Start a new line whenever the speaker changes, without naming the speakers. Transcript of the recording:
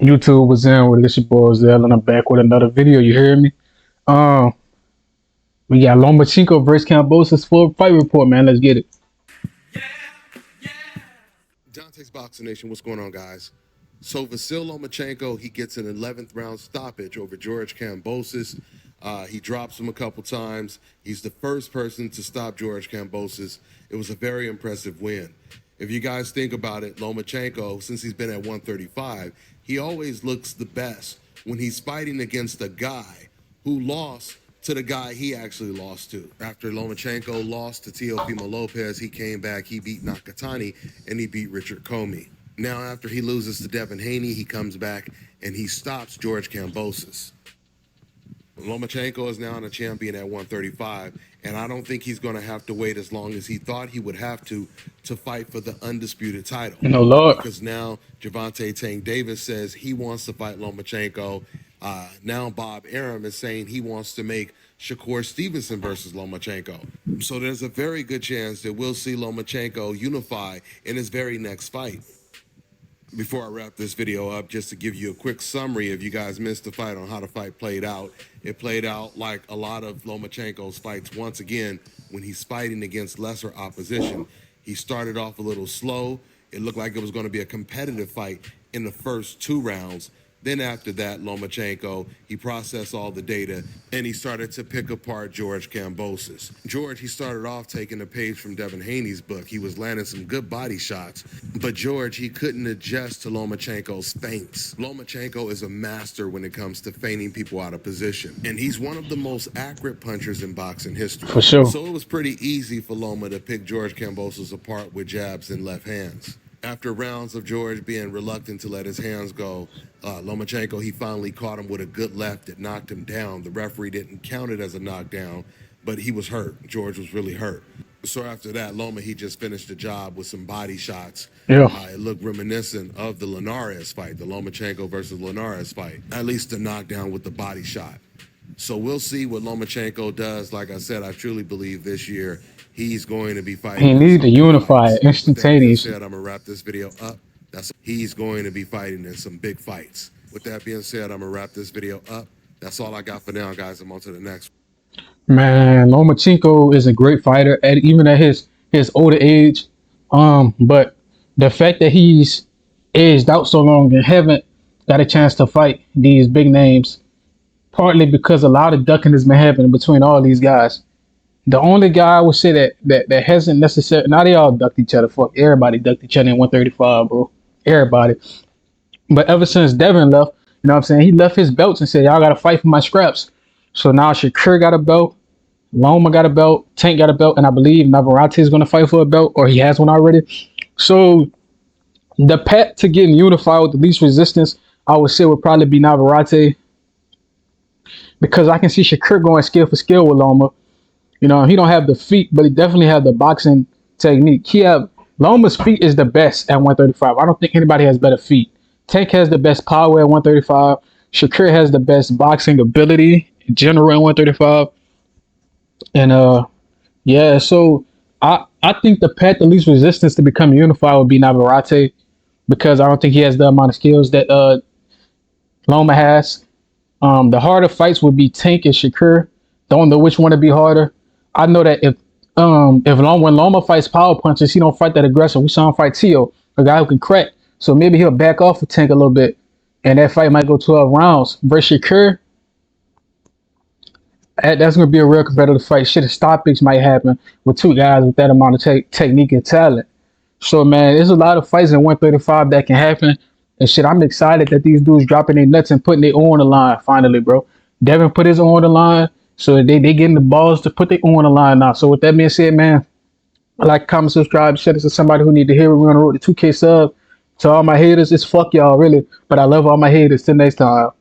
YouTube was in with this your boy Zell, and I'm back with another video. You hear me? Um, we got Lomachenko versus Kambosos for a fight report, man. Let's get it.
Dante's Boxing Nation, what's going on, guys? So Vasyl Lomachenko, he gets an 11th round stoppage over George Kambosos. He drops him a couple times. He's the first person to stop George Kambosos. It was a very impressive win. If you guys think about it, Lomachenko, since he's been at 135, he always looks the best when he's fighting against a guy who lost to the guy he actually lost to. After Lomachenko lost to Teofimo Lopez, he came back, he beat Nakatani, and he beat Richard Comey. Now, after he loses to Devin Haney, he comes back and he stops George Kambosos. Lomachenko is now a champion at 135, and I don't think he's going to have to wait as long as he thought he would have to fight for the undisputed title.
No Lord.
Because now Gervonta Tank Davis says he wants to fight Lomachenko. Now Bob Arum is saying he wants to make Shakur Stevenson versus Lomachenko. So there's a very good chance that we'll see Lomachenko unify in his very next fight. Before I wrap this video up, just to give you a quick summary, if you guys missed the fight on how the fight played out, it played out like a lot of Lomachenko's fights. Once again, when he's fighting against lesser opposition, he started off a little slow. It looked like it was going to be a competitive fight in the first 2 rounds. Then after that, Lomachenko, he processed all the data and he started to pick apart George Kambosos. George, he started off taking a page from Devin Haney's book. He was landing some good body shots, but George, he couldn't adjust to Lomachenko's feints. Lomachenko is a master when it comes to feigning people out of position, and he's one of the most accurate punchers in boxing history.
For sure.
So it was pretty easy for Loma to pick George Kambosos apart with jabs and left hands. After rounds of George being reluctant to let his hands go, Lomachenko, he finally caught him with a good left that knocked him down. The referee didn't count it as a knockdown, but he was hurt. George was really hurt. So after that, Loma, he just finished the job with some body shots.
Yeah.
It looked reminiscent of the Linares fight, the Lomachenko versus Linares fight, at least the knockdown with the body shot. So we'll see what Lomachenko does. Like I said, I truly believe this year he's going to be fighting.
He needed to unify instantaneously.
I'm gonna wrap this video up. He's going to be fighting in some big fights. With that being said, I'm gonna wrap this video up. That's all I got for now, guys. I'm on to the next.
Man, Lomachenko is a great fighter, even at his older age. But the fact that he's aged out so long and haven't got a chance to fight these big names, partly because a lot of ducking has been happening between all these guys. The only guy I would say that hasn't necessarily, now they all ducked each other. Fuck, everybody ducked each other in 135, bro. Everybody. But ever since Devin left, you know what I'm saying, he left his belts and said, y'all got to fight for my scraps. So now Shakur got a belt, Loma got a belt, Tank got a belt, and I believe Navarrete is going to fight for a belt, or he has one already. So the path to getting unified with the least resistance, I would say, would probably be Navarrete, because I can see Shakur going skill for skill with Loma. You know, he don't have the feet, but he definitely have the boxing technique. Loma's feet is the best at 135. I don't think anybody has better feet. Tank has the best power at 135. Shakur has the best boxing ability in general at 135. And yeah, so I think the path to least resistance to become unified would be Navarrete, because I don't think he has the amount of skills that Loma has. The harder fights would be Tank and Shakur. Don't know which one to be harder. I know that when Loma fights power punches, he don't fight that aggressive. We saw him fight Tio, a guy who can crack. So maybe he'll back off the Tank a little bit, and that fight might go 12 rounds. Versus Shakur, that's going to be a real competitive fight. Shit, a stoppage might happen with two guys with that amount of technique and talent. So, man, there's a lot of fights in 135 that can happen. And shit, I'm excited that these dudes dropping their nuts and putting their own on the line finally, bro. Devin put his own on the line. So they getting the balls to put their own on the line now. So with that being said, man, like, comment, subscribe, share this to somebody who need to hear it. We're on the road to 2K sub. To all my haters, it's fuck y'all, really. But I love all my haters. Till next time.